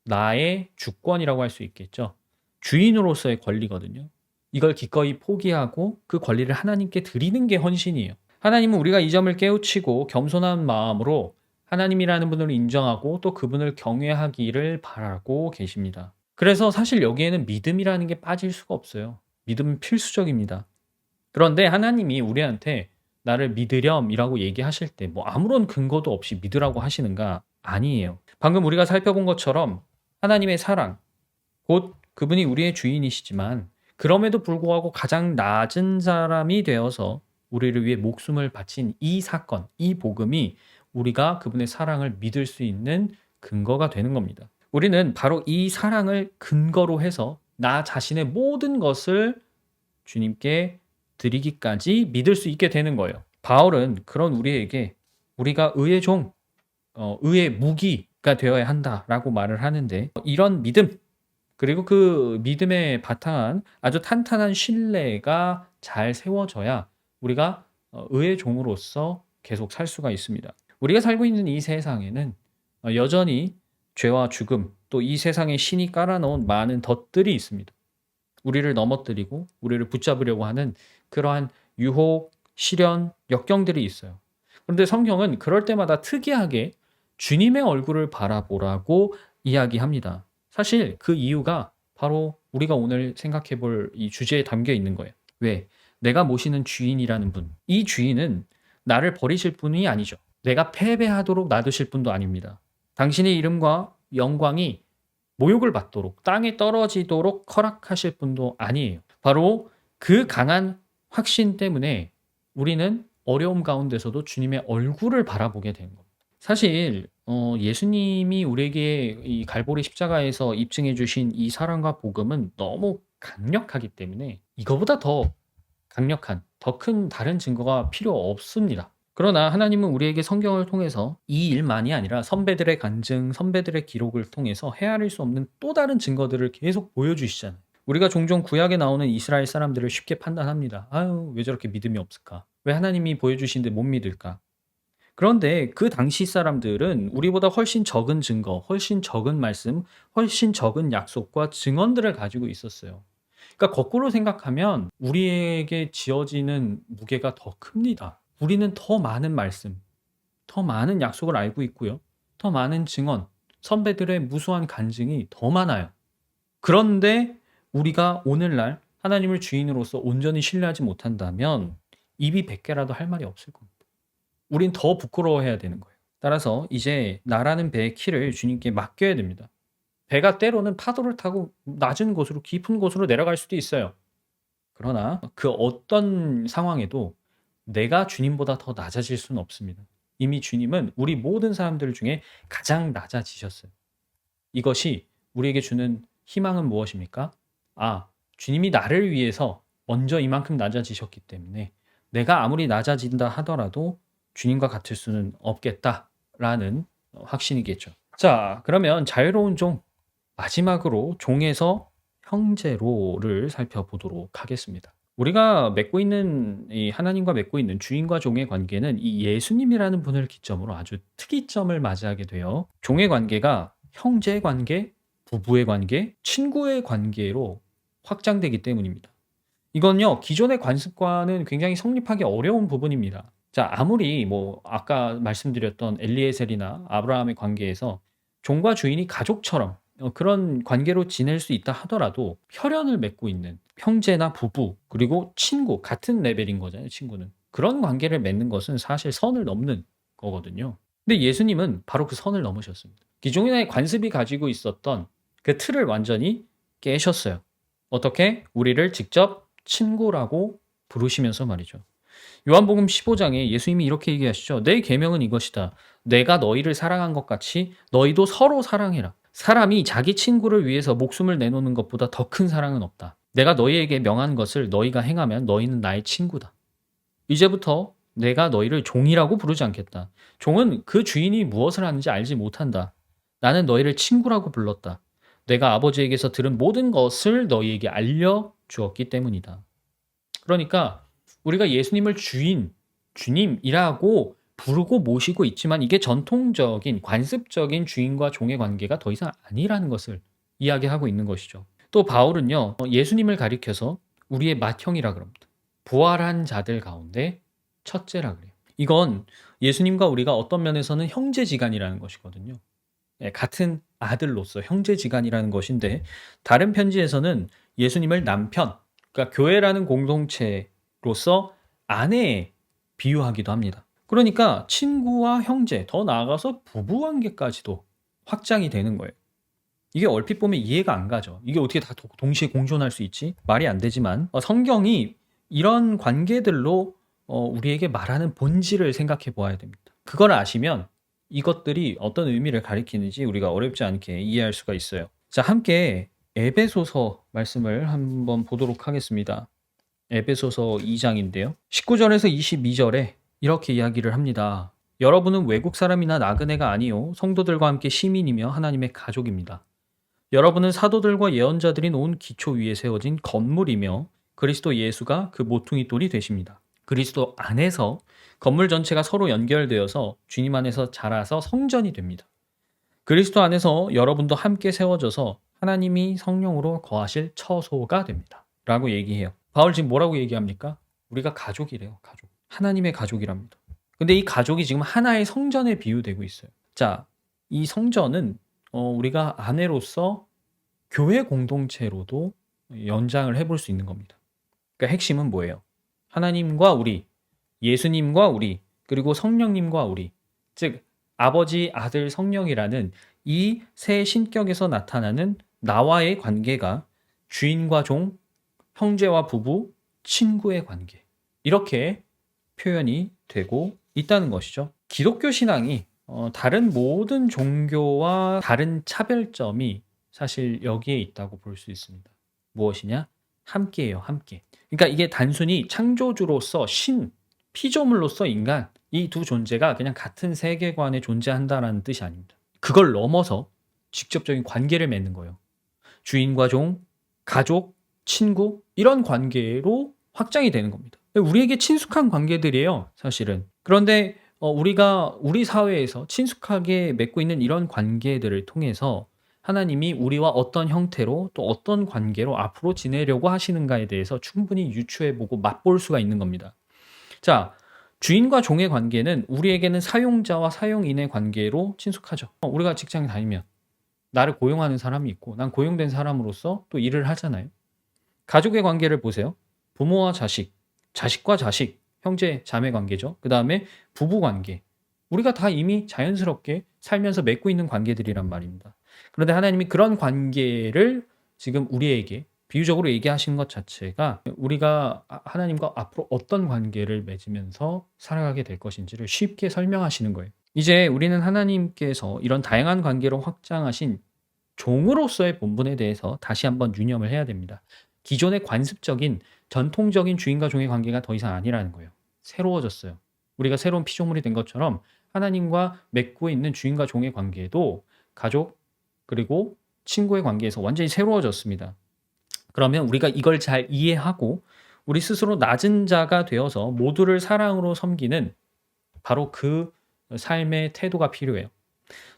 나의 주권이라고 할 수 있겠죠. 주인으로서의 권리거든요. 이걸 기꺼이 포기하고 그 권리를 하나님께 드리는 게 헌신이에요. 하나님은 우리가 이 점을 깨우치고 겸손한 마음으로 하나님이라는 분을 인정하고 또 그분을 경외하기를 바라고 계십니다. 그래서 사실 여기에는 믿음이라는 게 빠질 수가 없어요. 믿음은 필수적입니다. 그런데 하나님이 우리한테 나를 믿으렴이라고 얘기하실 때 뭐 아무런 근거도 없이 믿으라고 하시는가? 아니에요. 방금 우리가 살펴본 것처럼 하나님의 사랑, 곧 그분이 우리의 주인이시지만 그럼에도 불구하고 가장 낮은 사람이 되어서 우리를 위해 목숨을 바친 이 사건, 이 복음이 우리가 그분의 사랑을 믿을 수 있는 근거가 되는 겁니다. 우리는 바로 이 사랑을 근거로 해서 나 자신의 모든 것을 주님께 드리기까지 믿을 수 있게 되는 거예요. 바울은 그런 우리에게 우리가 의의 종, 의의 무기가 되어야 한다라고 말을 하는데, 이런 믿음, 그리고 그 믿음에 바탕한 아주 탄탄한 신뢰가 잘 세워져야 우리가 의의 종으로서 계속 살 수가 있습니다. 우리가 살고 있는 이 세상에는 여전히 죄와 죽음, 또 이 세상에 신이 깔아놓은 많은 덫들이 있습니다. 우리를 넘어뜨리고 우리를 붙잡으려고 하는 그러한 유혹, 시련, 역경들이 있어요. 그런데 성경은 그럴 때마다 특이하게 주님의 얼굴을 바라보라고 이야기합니다. 사실 그 이유가 바로 우리가 오늘 생각해 볼 이 주제에 담겨 있는 거예요. 왜? 내가 모시는 주인이라는 분. 이 주인은 나를 버리실 분이 아니죠. 내가 패배하도록 놔두실 분도 아닙니다. 당신의 이름과 영광이 모욕을 받도록, 땅에 떨어지도록 허락하실 분도 아니에요. 바로 그 강한 확신 때문에 우리는 어려움 가운데서도 주님의 얼굴을 바라보게 되는 겁니다. 사실 예수님이 우리에게 이 갈보리 십자가에서 입증해 주신 이 사랑과 복음은 너무 강력하기 때문에 이거보다 더 강력한, 더 큰 다른 증거가 필요 없습니다. 그러나 하나님은 우리에게 성경을 통해서 이 일만이 아니라 선배들의 간증, 선배들의 기록을 통해서 헤아릴 수 없는 또 다른 증거들을 계속 보여주시잖아요. 우리가 종종 구약에 나오는 이스라엘 사람들을 쉽게 판단합니다. 아유, 왜 저렇게 믿음이 없을까? 왜 하나님이 보여주신데 못 믿을까? 그런데 그 당시 사람들은 우리보다 훨씬 적은 증거, 훨씬 적은 말씀, 훨씬 적은 약속과 증언들을 가지고 있었어요. 그러니까 거꾸로 생각하면 우리에게 지어지는 무게가 더 큽니다. 우리는 더 많은 말씀, 더 많은 약속을 알고 있고요. 더 많은 증언, 선배들의 무수한 간증이 더 많아요. 그런데 우리가 오늘날 하나님을 주인으로서 온전히 신뢰하지 못한다면 입이 100개라도 할 말이 없을 겁니다. 우린 더 부끄러워해야 되는 거예요. 따라서 이제 나라는 배의 키를 주님께 맡겨야 됩니다. 배가 때로는 파도를 타고 낮은 곳으로, 깊은 곳으로 내려갈 수도 있어요. 그러나 그 어떤 상황에도 내가 주님보다 더 낮아질 수는 없습니다. 이미 주님은 우리 모든 사람들 중에 가장 낮아지셨어요. 이것이 우리에게 주는 희망은 무엇입니까? 주님이 나를 위해서 먼저 이만큼 낮아지셨기 때문에 내가 아무리 낮아진다 하더라도 주님과 같을 수는 없겠다라는 확신이겠죠. 자, 그러면 자유로운 종, 마지막으로 종에서 형제로를 살펴보도록 하겠습니다. 우리가 맺고 있는 이 하나님과 맺고 있는 주인과 종의 관계는 이 예수님이라는 분을 기점으로 아주 특이점을 맞이하게 돼요. 종의 관계가 형제의 관계, 부부의 관계, 친구의 관계로 확장되기 때문입니다. 이건요, 기존의 관습과는 굉장히 성립하기 어려운 부분입니다. 자, 아무리 아까 말씀드렸던 엘리에셀이나 아브라함의 관계에서 종과 주인이 가족처럼 그런 관계로 지낼 수 있다 하더라도 혈연을 맺고 있는 형제나 부부, 그리고 친구, 같은 레벨인 거잖아요, 친구는. 그런 관계를 맺는 것은 사실 선을 넘는 거거든요. 근데 예수님은 바로 그 선을 넘으셨습니다. 기존의 관습이 가지고 있었던 그 틀을 완전히 깨셨어요. 어떻게? 우리를 직접 친구라고 부르시면서 말이죠. 요한복음 15장에 예수님이 이렇게 얘기하시죠. 내 계명은 이것이다. 내가 너희를 사랑한 것 같이 너희도 서로 사랑해라. 사람이 자기 친구를 위해서 목숨을 내놓는 것보다 더 큰 사랑은 없다. 내가 너희에게 명한 것을 너희가 행하면 너희는 나의 친구다. 이제부터 내가 너희를 종이라고 부르지 않겠다. 종은 그 주인이 무엇을 하는지 알지 못한다. 나는 너희를 친구라고 불렀다. 내가 아버지에게서 들은 모든 것을 너희에게 알려주었기 때문이다. 그러니까 우리가 예수님을 주님이라고 부르고 모시고 있지만 이게 전통적인 관습적인 주인과 종의 관계가 더 이상 아니라는 것을 이야기하고 있는 것이죠. 또 바울은요, 예수님을 가리켜서 우리의 맏형이라 그럽니다. 부활한 자들 가운데 첫째라 그래요. 이건 예수님과 우리가 어떤 면에서는 형제지간이라는 것이거든요. 같은 아들로서 형제지간이라는 것인데, 다른 편지에서는 예수님을 남편, 그러니까 교회라는 공동체로서 아내에 비유하기도 합니다. 그러니까 친구와 형제, 더 나아가서 부부관계까지도 확장이 되는 거예요. 이게 얼핏 보면 이해가 안 가죠. 이게 어떻게 다 동시에 공존할 수 있지? 말이 안 되지만 성경이 이런 관계들로 우리에게 말하는 본질을 생각해 보아야 됩니다. 그걸 아시면 이것들이 어떤 의미를 가리키는지 우리가 어렵지 않게 이해할 수가 있어요. 자, 함께 에베소서 말씀을 한번 보도록 하겠습니다. 에베소서 2장인데요. 19절에서 22절에 이렇게 이야기를 합니다. 여러분은 외국 사람이나 나그네가 아니요 성도들과 함께 시민이며 하나님의 가족입니다. 여러분은 사도들과 예언자들이 놓은 기초 위에 세워진 건물이며 그리스도 예수가 그 모퉁이 돌이 되십니다. 그리스도 안에서 건물 전체가 서로 연결되어서 주님 안에서 자라서 성전이 됩니다. 그리스도 안에서 여러분도 함께 세워져서 하나님이 성령으로 거하실 처소가 됩니다. 라고 얘기해요. 바울 지금 뭐라고 얘기합니까? 우리가 가족이래요. 가족. 하나님의 가족이랍니다. 근데 이 가족이 지금 하나의 성전에 비유되고 있어요. 자, 이 성전은 우리가 아내로서 교회 공동체로도 연장을 해볼 수 있는 겁니다. 그러니까 핵심은 뭐예요? 하나님과 우리, 예수님과 우리, 그리고 성령님과 우리, 즉 아버지, 아들, 성령이라는 이 세 신격에서 나타나는 나와의 관계가 주인과 종, 형제와 부부, 친구의 관계, 이렇게 표현이 되고 있다는 것이죠. 기독교 신앙이 다른 모든 종교와 다른 차별점이 사실 여기에 있다고 볼 수 있습니다. 무엇이냐? 함께예요, 함께. 그러니까 이게 단순히 창조주로서 신, 피조물로서 인간, 이 두 존재가 그냥 같은 세계관에 존재한다는 뜻이 아닙니다. 그걸 넘어서 직접적인 관계를 맺는 거예요. 주인과 종, 가족, 친구, 이런 관계로 확장이 되는 겁니다. 우리에게 친숙한 관계들이에요, 사실은. 그런데 우리가 우리 사회에서 친숙하게 맺고 있는 이런 관계들을 통해서 하나님이 우리와 어떤 형태로 또 어떤 관계로 앞으로 지내려고 하시는가에 대해서 충분히 유추해보고 맛볼 수가 있는 겁니다. 자, 주인과 종의 관계는 우리에게는 사용자와 사용인의 관계로 친숙하죠. 우리가 직장에 다니면 나를 고용하는 사람이 있고 난 고용된 사람으로서 또 일을 하잖아요. 가족의 관계를 보세요. 부모와 자식, 자식과 자식, 형제, 자매 관계죠. 그 다음에 부부 관계. 우리가 다 이미 자연스럽게 살면서 맺고 있는 관계들이란 말입니다. 그런데 하나님이 그런 관계를 지금 우리에게 비유적으로 얘기하신 것 자체가 우리가 하나님과 앞으로 어떤 관계를 맺으면서 살아가게 될 것인지를 쉽게 설명하시는 거예요. 이제 우리는 하나님께서 이런 다양한 관계로 확장하신 종으로서의 본분에 대해서 다시 한번 유념을 해야 됩니다. 기존의 관습적인 전통적인 주인과 종의 관계가 더 이상 아니라는 거예요. 새로워졌어요. 우리가 새로운 피조물이 된 것처럼 하나님과 맺고 있는 주인과 종의 관계도 가족 그리고 친구의 관계에서 완전히 새로워졌습니다. 그러면 우리가 이걸 잘 이해하고 우리 스스로 낮은 자가 되어서 모두를 사랑으로 섬기는 바로 그 삶의 태도가 필요해요.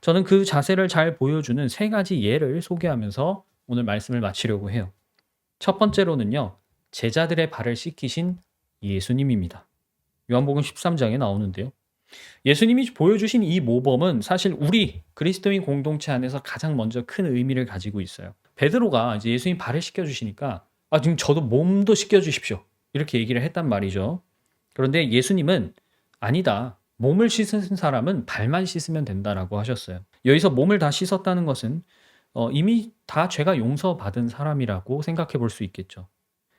저는 그 자세를 잘 보여주는 세 가지 예를 소개하면서 오늘 말씀을 마치려고 해요. 첫 번째로는요, 제자들의 발을 씻기신 예수님입니다. 요한복음 13장에 나오는데요. 예수님이 보여주신 이 모범은 사실 우리 그리스도인 공동체 안에서 가장 먼저 큰 의미를 가지고 있어요. 베드로가 이제 예수님 발을 씻겨주시니까 지금 저도 몸도 씻겨주십시오. 이렇게 얘기를 했단 말이죠. 그런데 예수님은 아니다. 몸을 씻은 사람은 발만 씻으면 된다라고 하셨어요. 여기서 몸을 다 씻었다는 것은 이미 다 죄가 용서받은 사람이라고 생각해 볼 수 있겠죠.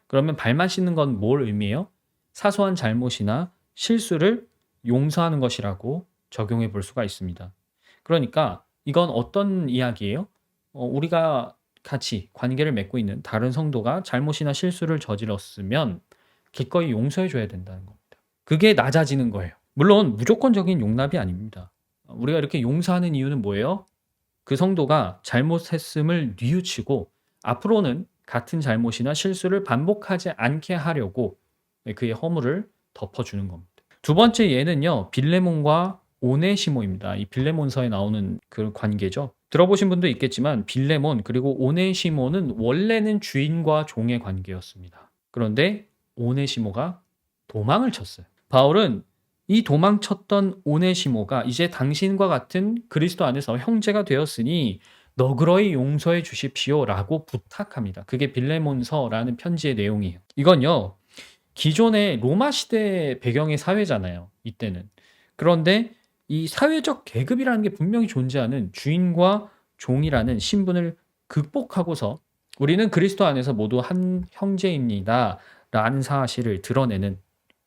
그러면 발만 씻는 건 뭘 의미해요? 사소한 잘못이나 실수를 용서하는 것이라고 적용해 볼 수가 있습니다. 그러니까 이건 어떤 이야기예요? 우리가 같이 관계를 맺고 있는 다른 성도가 잘못이나 실수를 저질렀으면 기꺼이 용서해 줘야 된다는 겁니다. 그게 낮아지는 거예요. 물론 무조건적인 용납이 아닙니다. 우리가 이렇게 용서하는 이유는 뭐예요? 그 성도가 잘못했음을 뉘우치고 앞으로는 같은 잘못이나 실수를 반복하지 않게 하려고 그의 허물을 덮어주는 겁니다. 두 번째 예는요, 빌레몬과 오네시모입니다. 이 빌레몬서에 나오는 그 관계죠. 들어보신 분도 있겠지만 빌레몬 그리고 오네시모는 원래는 주인과 종의 관계였습니다. 그런데 오네시모가 도망을 쳤어요. 바울은 이 도망쳤던 오네시모가 이제 당신과 같은 그리스도 안에서 형제가 되었으니 너그러이 용서해 주십시오라고 부탁합니다. 그게 빌레몬서라는 편지의 내용이에요. 이건요, 기존의 로마 시대 배경의 사회잖아요. 이때는. 그런데 이 사회적 계급이라는 게 분명히 존재하는 주인과 종이라는 신분을 극복하고서 우리는 그리스도 안에서 모두 한 형제입니다 라는 사실을 드러내는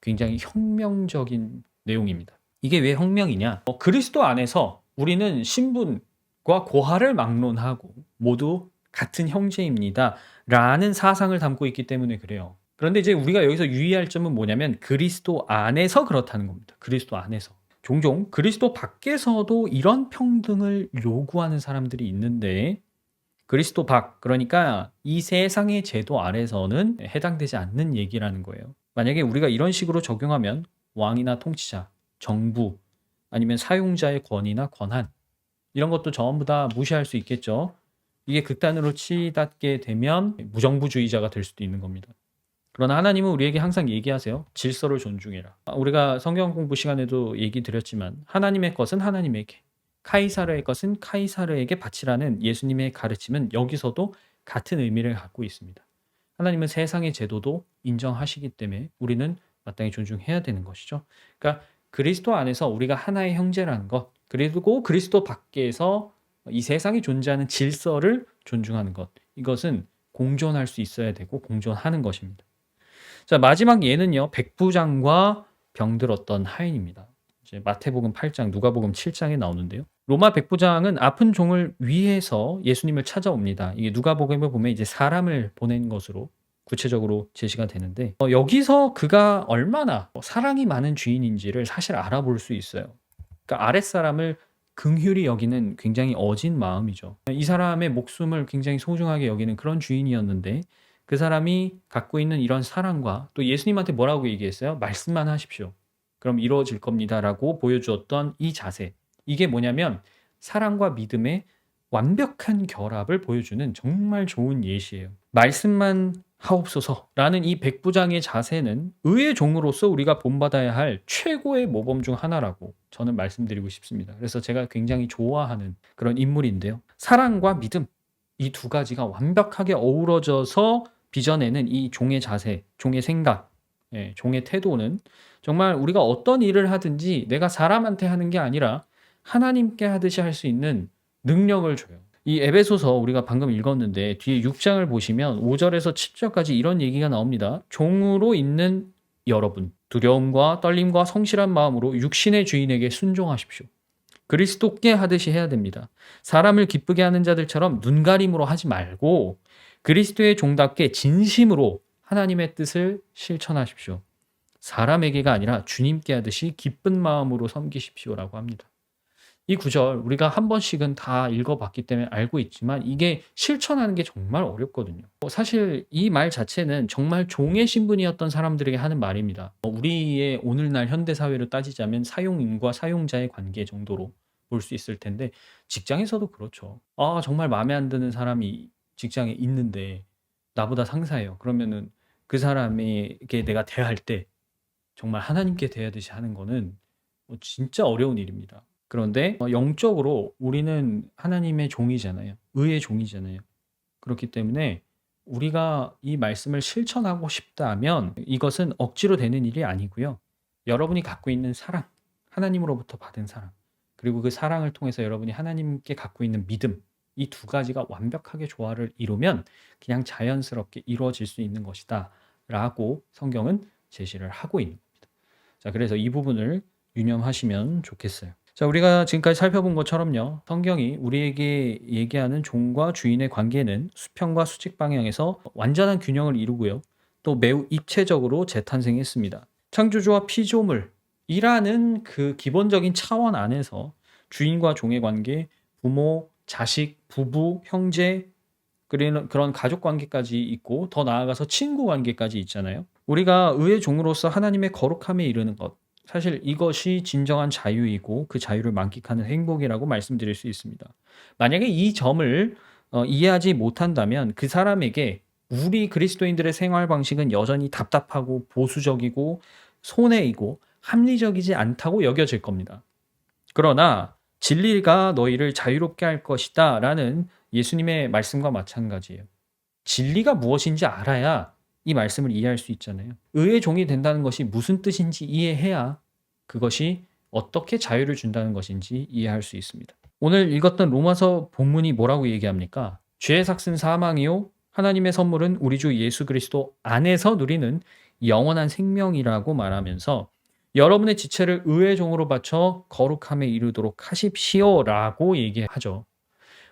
굉장히 혁명적인 내용입니다. 이게 왜 혁명이냐? 그리스도 안에서 우리는 신분과 고하를 막론하고 모두 같은 형제입니다. 라는 사상을 담고 있기 때문에 그래요. 그런데 이제 우리가 여기서 유의할 점은 뭐냐면 그리스도 안에서 그렇다는 겁니다. 그리스도 안에서. 종종 그리스도 밖에서도 이런 평등을 요구하는 사람들이 있는데 그리스도 밖, 그러니까 이 세상의 제도 아래서는 해당되지 않는 얘기라는 거예요. 만약에 우리가 이런 식으로 적용하면 왕이나 통치자, 정부, 아니면 사용자의 권위나 권한 이런 것도 전부 다 무시할 수 있겠죠. 이게 극단으로 치닫게 되면 무정부주의자가 될 수도 있는 겁니다. 그러나 하나님은 우리에게 항상 얘기하세요. 질서를 존중해라. 우리가 성경 공부 시간에도 얘기 드렸지만 하나님의 것은 하나님에게, 카이사르의 것은 카이사르에게 바치라는 예수님의 가르침은 여기서도 같은 의미를 갖고 있습니다. 하나님은 세상의 제도도 인정하시기 때문에 우리는 마땅히 존중해야 되는 것이죠. 그러니까 그리스도 안에서 우리가 하나의 형제라는 것, 그리고 그리스도 밖에서 이 세상에 존재하는 질서를 존중하는 것, 이것은 공존할 수 있어야 되고 공존하는 것입니다. 자, 마지막 예는요, 백부장과 병들었던 하인입니다. 이제 마태복음 8장, 누가복음 7장에 나오는데요. 로마 백부장은 아픈 종을 위해서 예수님을 찾아옵니다. 이게 누가복음에 보면 이제 사람을 보낸 것으로 구체적으로 제시가 되는데 여기서 그가 얼마나 사랑이 많은 주인인지를 사실 알아볼 수 있어요. 그러니까 아랫사람을 긍휼히 여기는 굉장히 어진 마음이죠. 이 사람의 목숨을 굉장히 소중하게 여기는 그런 주인이었는데 그 사람이 갖고 있는 이런 사랑과 또 예수님한테 뭐라고 얘기했어요? 말씀만 하십시오. 그럼 이루어질 겁니다라고 보여주었던 이 자세. 이게 뭐냐면 사랑과 믿음의 완벽한 결합을 보여주는 정말 좋은 예시예요. 말씀만 하옵소서라는 이 백부장의 자세는 의의 종으로서 우리가 본받아야 할 최고의 모범 중 하나라고 저는 말씀드리고 싶습니다. 그래서 제가 굉장히 좋아하는 그런 인물인데요. 사랑과 믿음, 이 두 가지가 완벽하게 어우러져서 빚어내는 이 종의 자세, 종의 생각, 종의 태도는 정말 우리가 어떤 일을 하든지 내가 사람한테 하는 게 아니라 하나님께 하듯이 할 수 있는 능력을 줘요. 이 에베소서 우리가 방금 읽었는데 뒤에 6장을 보시면 5절에서 7절까지 이런 얘기가 나옵니다. 종으로 있는 여러분, 두려움과 떨림과 성실한 마음으로 육신의 주인에게 순종하십시오. 그리스도께 하듯이 해야 됩니다. 사람을 기쁘게 하는 자들처럼 눈가림으로 하지 말고 그리스도의 종답게 진심으로 하나님의 뜻을 실천하십시오. 사람에게가 아니라 주님께 하듯이 기쁜 마음으로 섬기십시오라고 합니다. 이 구절 우리가 한 번씩은 다 읽어봤기 때문에 알고 있지만 이게 실천하는 게 정말 어렵거든요. 사실 이 말 자체는 정말 종의 신분이었던 사람들에게 하는 말입니다. 우리의 오늘날 현대사회로 따지자면 사용인과 사용자의 관계 정도로 볼 수 있을 텐데 직장에서도 그렇죠. 정말 마음에 안 드는 사람이 직장에 있는데 나보다 상사예요. 그러면은 그 사람에게 내가 대할 때 정말 하나님께 대하듯이 하는 거는 진짜 어려운 일입니다. 그런데 영적으로 우리는 하나님의 종이잖아요. 의의 종이잖아요. 그렇기 때문에 우리가 이 말씀을 실천하고 싶다면 이것은 억지로 되는 일이 아니고요. 여러분이 갖고 있는 사랑, 하나님으로부터 받은 사랑, 그리고 그 사랑을 통해서 여러분이 하나님께 갖고 있는 믿음, 이 두 가지가 완벽하게 조화를 이루면 그냥 자연스럽게 이루어질 수 있는 것이다 라고 성경은 제시를 하고 있는 겁니다. 자, 그래서 이 부분을 유념하시면 좋겠어요. 자, 우리가 지금까지 살펴본 것처럼요. 성경이 우리에게 얘기하는 종과 주인의 관계는 수평과 수직 방향에서 완전한 균형을 이루고요. 또 매우 입체적으로 재탄생했습니다. 창조주와 피조물이라는 그 기본적인 차원 안에서 주인과 종의 관계, 부모, 자식, 부부, 형제, 그런 가족 관계까지 있고 더 나아가서 친구 관계까지 있잖아요. 우리가 의의 종으로서 하나님의 거룩함에 이르는 것, 사실 이것이 진정한 자유이고 그 자유를 만끽하는 행복이라고 말씀드릴 수 있습니다. 만약에 이 점을 이해하지 못한다면 그 사람에게 우리 그리스도인들의 생활 방식은 여전히 답답하고 보수적이고 손해이고 합리적이지 않다고 여겨질 겁니다. 그러나 진리가 너희를 자유롭게 할 것이다 라는 예수님의 말씀과 마찬가지예요. 진리가 무엇인지 알아야 이 말씀을 이해할 수 있잖아요. 의의 종이 된다는 것이 무슨 뜻인지 이해해야 그것이 어떻게 자유를 준다는 것인지 이해할 수 있습니다. 오늘 읽었던 로마서 본문이 뭐라고 얘기합니까? 죄의 삭은 사망이요 하나님의 선물은 우리 주 예수 그리스도 안에서 누리는 영원한 생명이라고 말하면서 여러분의 지체를 의의 종으로 바쳐 거룩함에 이르도록 하십시오라고 얘기하죠.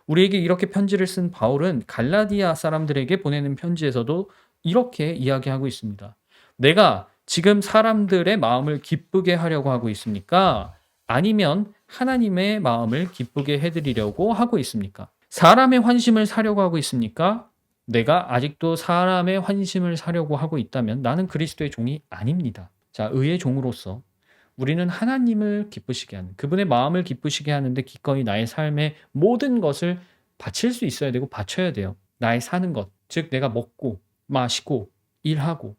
우리에게 이렇게 편지를 쓴 바울은 갈라디아 사람들에게 보내는 편지에서도 이렇게 이야기하고 있습니다. 내가 지금 사람들의 마음을 기쁘게 하려고 하고 있습니까? 아니면 하나님의 마음을 기쁘게 해드리려고 하고 있습니까? 사람의 환심을 사려고 하고 있습니까? 내가 아직도 사람의 환심을 사려고 하고 있다면 나는 그리스도의 종이 아닙니다. 자, 의의 종으로서 우리는 하나님을 기쁘시게 하는, 그분의 마음을 기쁘시게 하는데 기꺼이 나의 삶의 모든 것을 바칠 수 있어야 되고 바쳐야 돼요. 나의 사는 것, 즉 내가 먹고 마시고 일하고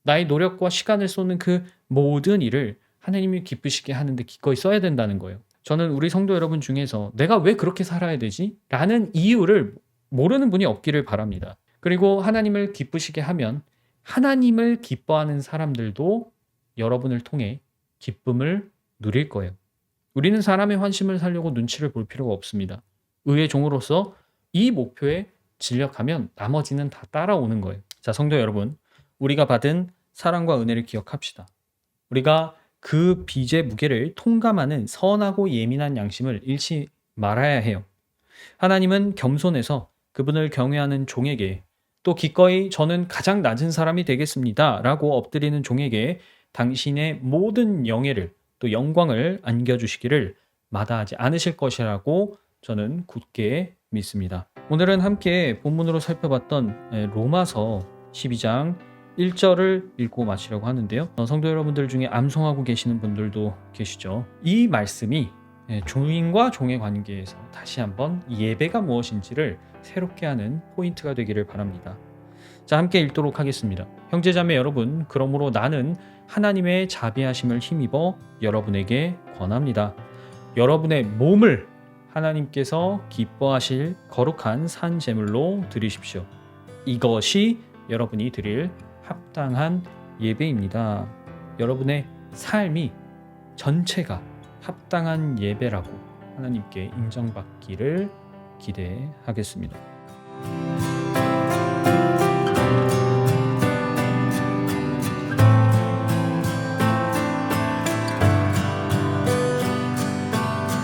나의 노력과 시간을 쏟는 그 모든 일을 하나님이 기쁘시게 하는데 기꺼이 써야 된다는 거예요. 저는 우리 성도 여러분 중에서 내가 왜 그렇게 살아야 되지? 라는 이유를 모르는 분이 없기를 바랍니다. 그리고 하나님을 기쁘시게 하면 하나님을 기뻐하는 사람들도 여러분을 통해 기쁨을 누릴 거예요. 우리는 사람의 환심을 살려고 눈치를 볼 필요가 없습니다. 의의 종으로서 이 목표에 진력하면 나머지는 다 따라오는 거예요. 자, 성도 여러분, 우리가 받은 사랑과 은혜를 기억합시다. 우리가 그 빚의 무게를 통감하는 선하고 예민한 양심을 잃지 말아야 해요. 하나님은 겸손해서 그분을 경외하는 종에게 또 기꺼이 저는 가장 낮은 사람이 되겠습니다 라고 엎드리는 종에게 당신의 모든 영예를 또 영광을 안겨주시기를 마다하지 않으실 것이라고 저는 굳게 믿습니다. 오늘은 함께 본문으로 살펴봤던 로마서 12장 1절을 읽고 마치려고 하는데요. 성도 여러분들 중에 암송하고 계시는 분들도 계시죠. 이 말씀이 주인과 종의 관계에서 다시 한번 예배가 무엇인지를 새롭게 하는 포인트가 되기를 바랍니다. 자, 함께 읽도록 하겠습니다. 형제자매 여러분, 그러므로 나는 하나님의 자비하심을 힘입어 여러분에게 권합니다. 여러분의 몸을 하나님께서 기뻐하실 거룩한 산 제물로 드리십시오. 이것이 여러분이 드릴 합당한 예배입니다. 여러분의 삶이 전체가 합당한 예배라고 하나님께 인정받기를 기대하겠습니다.